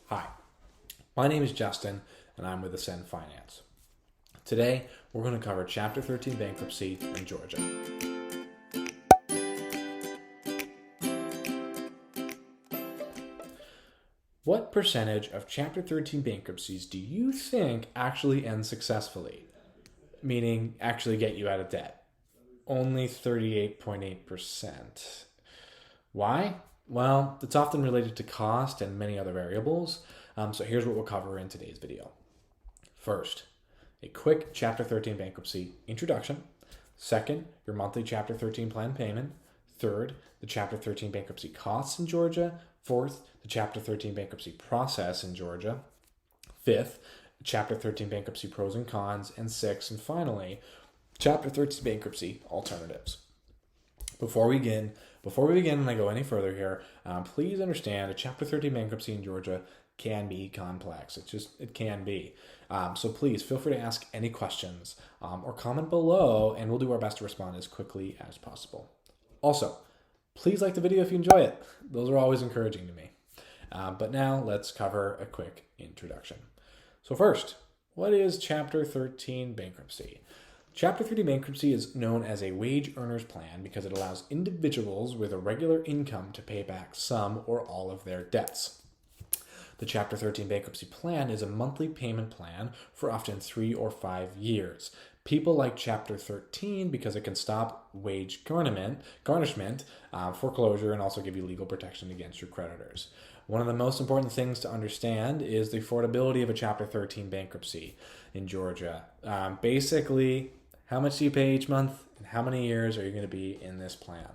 Hi, my name is Justin and I'm with Ascend Finance. Today, we're going to cover Chapter 13 bankruptcy in Georgia. What percentage of Chapter 13 bankruptcies do you think actually end successfully? Meaning actually get you out of debt? Only 38.8%. Why? Well, it's often related to cost and many other variables. So here's what we'll cover in today's video. First, a quick Chapter 13 bankruptcy introduction. Second, your monthly Chapter 13 plan payment. Third, the Chapter 13 bankruptcy costs in Georgia. Fourth, the Chapter 13 bankruptcy process in Georgia. Fifth, Chapter 13 bankruptcy pros and cons. And sixth, and finally, Chapter 13 bankruptcy alternatives. Before we begin and I go any further here, please understand a Chapter 13 bankruptcy in Georgia can be complex. It can be. So please feel free to ask any questions or comment below, and we'll do our best to respond as quickly as possible. Also, please like the video if you enjoy it. Those are always encouraging to me. But now let's cover a quick introduction. So first, what is Chapter 13 bankruptcy? Chapter 13 bankruptcy is known as a wage earner's plan because it allows individuals with a regular income to pay back some or all of their debts. The Chapter 13 bankruptcy plan is a monthly payment plan for often 3 or 5 years. People like Chapter 13 because it can stop wage garnishment, foreclosure, and also give you legal protection against your creditors. One of the most important things to understand is the affordability of a Chapter 13 bankruptcy in Georgia. Basically, how much do you pay each month, and how many years are you going to be in this plan?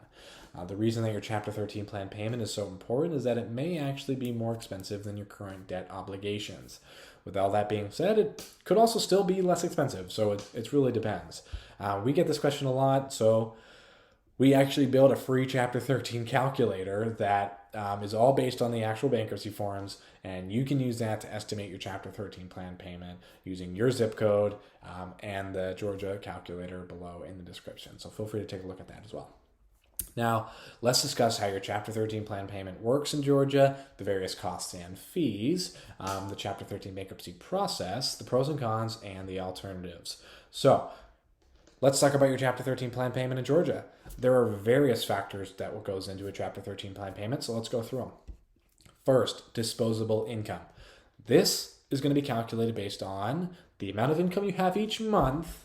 The reason that your Chapter 13 plan payment is so important is that it may actually be more expensive than your current debt obligations. With all that being said, it could also still be less expensive, so it really depends. We get this question a lot, so we actually built a free Chapter 13 calculator that is all based on the actual bankruptcy forms, and you can use that to estimate your Chapter 13 plan payment using your zip code and the Georgia calculator below in the description. So feel free to take a look at that as well. Now, let's discuss how your Chapter 13 plan payment works in Georgia, the various costs and fees, the Chapter 13 bankruptcy process, the pros and cons, and the alternatives. So, let's talk about your Chapter 13 plan payment in Georgia. There are various factors that what goes into a Chapter 13 plan payment, so let's go through them. First, disposable income. This is going to be calculated based on the amount of income you have each month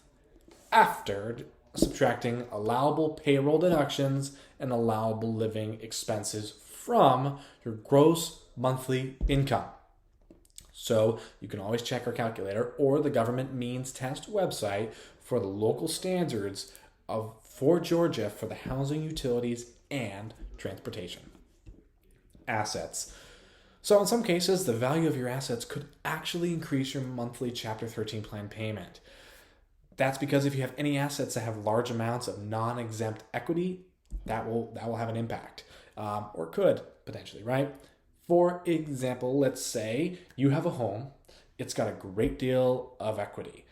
after subtracting allowable payroll deductions and allowable living expenses from your gross monthly income. So you can always check our calculator or the government means test website for the local standards for Georgia for the housing, utilities, and transportation. Assets. So in some cases, the value of your assets could actually increase your monthly Chapter 13 plan payment. That's because if you have any assets that have large amounts of non-exempt equity, that will have an impact, or could potentially, right? For example, let's say you have a home, it's got a great deal of equity,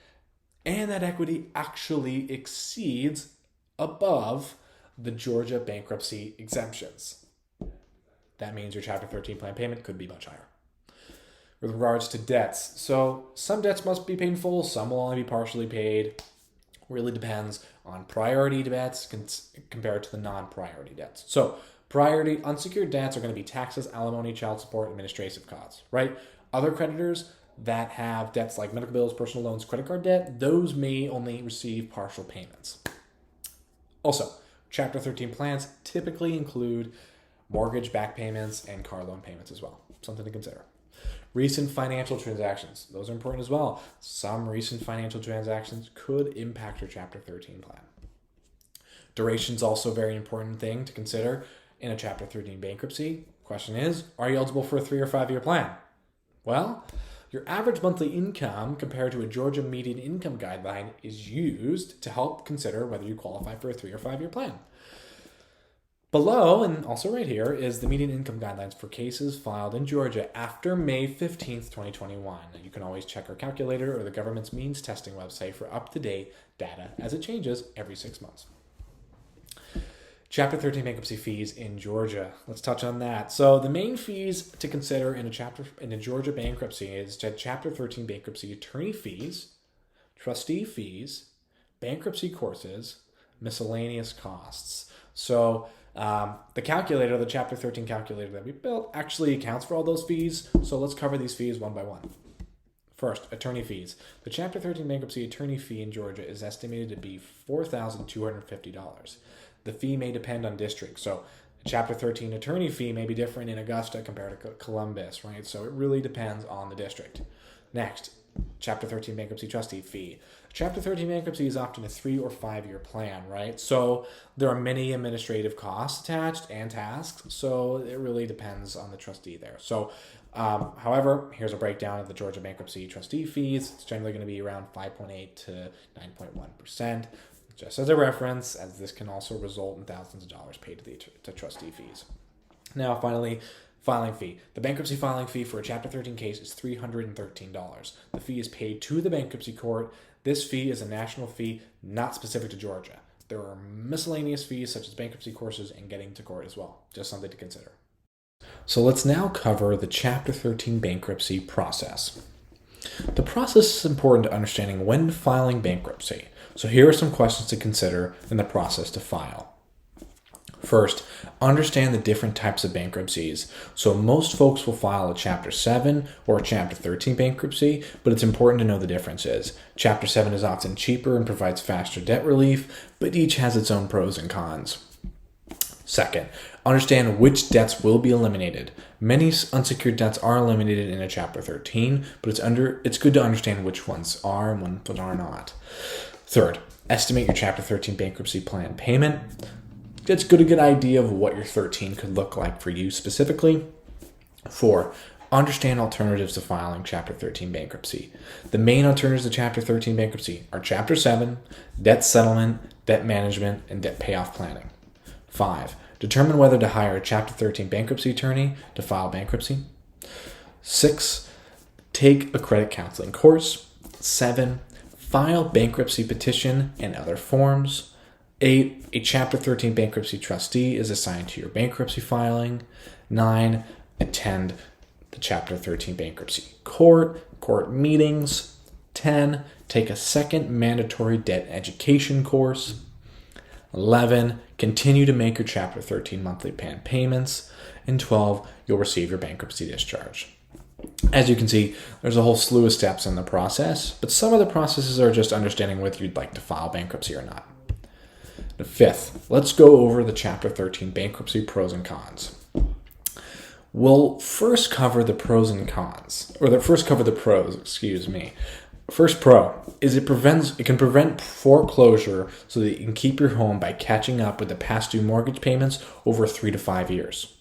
and that equity actually exceeds above the Georgia bankruptcy exemptions. That means your Chapter 13 plan payment could be much higher. With regards to debts, so some debts must be paid in full, some will only be partially paid. Really depends on priority debts compared to the non-priority debts. So priority unsecured debts are going to be taxes, alimony, child support, administrative costs, right? Other creditors that have debts like medical bills, personal loans, credit card debt, those may only receive partial payments. Also, Chapter 13 plans typically include mortgage back payments and car loan payments as well. Something to consider. Recent financial transactions. Those are important as well. Some recent financial transactions could impact your Chapter 13 plan. Duration is also a very important thing to consider in a Chapter 13 bankruptcy. Question is, are you eligible for a 3 or 5 year plan? Well, your average monthly income compared to a Georgia median income guideline is used to help consider whether you qualify for a 3 or 5 year plan. Below, and also right here, is the median income guidelines for cases filed in Georgia after May 15th, 2021. You can always check our calculator or the government's means testing website for up-to-date data as it changes every 6 months. Chapter 13 bankruptcy fees in Georgia. Let's touch on that. So the main fees to consider in a Georgia bankruptcy is Chapter 13 bankruptcy attorney fees, trustee fees, bankruptcy courses, miscellaneous costs. So the calculator, the Chapter 13 calculator that we built, actually accounts for all those fees. So let's cover these fees one by one. First, attorney fees. The Chapter 13 bankruptcy attorney fee in Georgia is estimated to be $4,250. The fee may depend on district. So a Chapter 13 attorney fee may be different in Augusta compared to Columbus, right? So it really depends on the district. Next, Chapter 13 bankruptcy trustee fee. Chapter 13 bankruptcy is often a 3 or 5 year plan, right? So there are many administrative costs attached and tasks. So it really depends on the trustee there. So, however, here's a breakdown of the Georgia bankruptcy trustee fees. It's generally going to be around 5.8 to 9.1%. Just as a reference, as this can also result in thousands of dollars paid to trustee fees. Now, finally, filing fee. The bankruptcy filing fee for a Chapter 13 case is $313. The fee is paid to the bankruptcy court. This fee is a national fee, not specific to Georgia. There are miscellaneous fees such as bankruptcy courses and getting to court as well. Just something to consider. So let's now cover the Chapter 13 bankruptcy process. The process is important to understanding when filing bankruptcy. So here are some questions to consider in the process to file. First, understand the different types of bankruptcies. So most folks will file a Chapter 7 or a Chapter 13 bankruptcy, but it's important to know the differences. Chapter 7 is often cheaper and provides faster debt relief, but each has its own pros and cons. Second, understand which debts will be eliminated. Many unsecured debts are eliminated in a Chapter 13, but it's good to understand which ones are and which are not. Third, estimate your Chapter 13 bankruptcy plan payment. It's good to get an idea of what your 13 could look like for you specifically. 4, understand alternatives to filing Chapter 13 bankruptcy. The main alternatives to Chapter 13 bankruptcy are Chapter 7, debt settlement, debt management, and debt payoff planning. 5, determine whether to hire a Chapter 13 bankruptcy attorney to file bankruptcy. 6, take a credit counseling course. 7, file bankruptcy petition and other forms. 8, a Chapter 13 bankruptcy trustee is assigned to your bankruptcy filing. 9, attend the Chapter 13 bankruptcy court meetings. 10, take a second mandatory debt education course. 11, continue to make your Chapter 13 monthly plan payments. And 12, you'll receive your bankruptcy discharge. As you can see, there's a whole slew of steps in the process, but some of the processes are just understanding whether you'd like to file bankruptcy or not. The 5th, let's go over the Chapter 13 bankruptcy pros and cons. We'll first cover the pros and cons, First pro is it can prevent foreclosure so that you can keep your home by catching up with the past due mortgage payments over 3 to 5 years.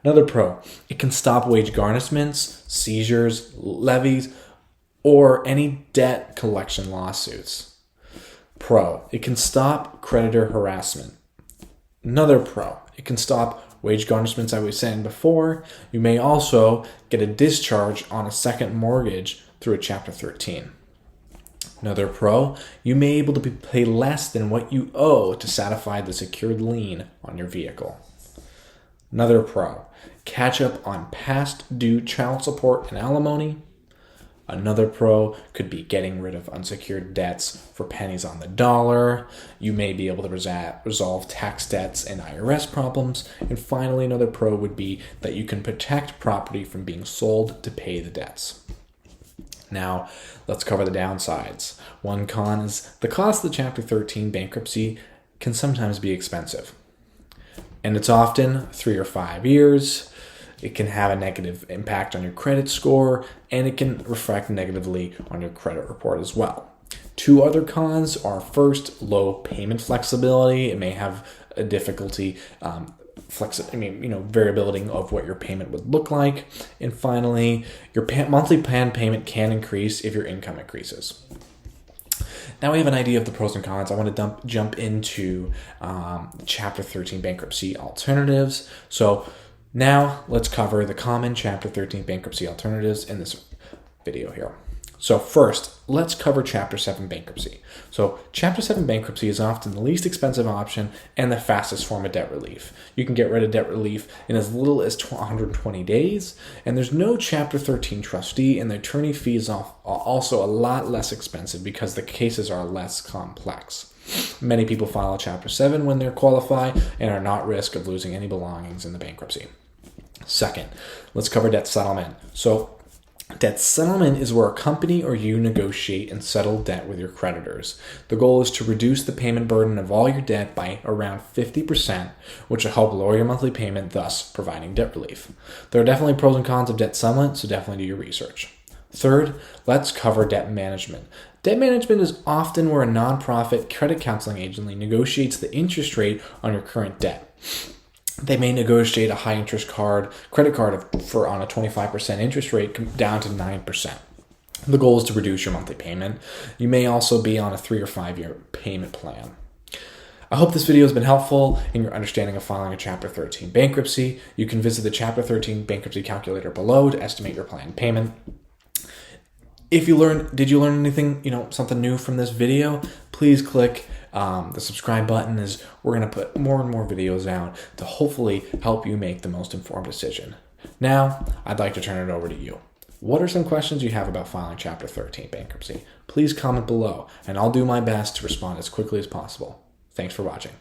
Another pro, it can stop wage garnishments, seizures, levies, or any debt collection lawsuits. Pro, it can stop creditor harassment. Another pro, it can stop wage garnishments I was saying before. You may also get a discharge on a second mortgage through a Chapter 13. Another pro, you may be able to pay less than what you owe to satisfy the secured lien on your vehicle. Another pro, catch up on past due child support and alimony. Another pro could be getting rid of unsecured debts for pennies on the dollar. You may be able to resolve tax debts and IRS problems. And finally, another pro would be that you can protect property from being sold to pay the debts. Now, let's cover the downsides. One con is the cost of the Chapter 13 bankruptcy can sometimes be expensive. And it's often 3 or 5 years. It can have a negative impact on your credit score, and it can reflect negatively on your credit report as well. 2 other cons are, first, low payment flexibility. It may have a difficulty variability of what your payment would look like. And finally, your monthly plan payment can increase if your income increases. Now we have an idea of the pros and cons. I want to jump into Chapter 13 bankruptcy alternatives. So now let's cover the common Chapter 13 bankruptcy alternatives in this video here. So first, let's cover Chapter 7 bankruptcy. So Chapter 7 bankruptcy is often the least expensive option and the fastest form of debt relief. You can get rid of debt relief in as little as 120 days, and there's no Chapter 13 trustee, and the attorney fees are also a lot less expensive because the cases are less complex. Many people file Chapter 7 when they qualify and are not at risk of losing any belongings in the bankruptcy. Second, let's cover debt settlement. So debt settlement is where a company or you negotiate and settle debt with your creditors. The goal is to reduce the payment burden of all your debt by around 50%, which will help lower your monthly payment, thus providing debt relief. There are definitely pros and cons of debt settlement, so definitely do your research. Third, let's cover debt management. Debt management is often where a nonprofit credit counseling agency negotiates the interest rate on your current debt. They may negotiate a high interest credit card on a 25% interest rate down to 9%. The goal is to reduce your monthly payment. You may also be on a 3 or 5 year payment plan. I hope this video has been helpful in your understanding of filing a Chapter 13 bankruptcy. You can visit the Chapter 13 bankruptcy calculator below to estimate your planned payment. Did you learn anything, something new from this video? Please click the subscribe button, as we're going to put more and more videos out to hopefully help you make the most informed decision. Now, I'd like to turn it over to you. What are some questions you have about filing Chapter 13 bankruptcy? Please comment below, and I'll do my best to respond as quickly as possible. Thanks for watching.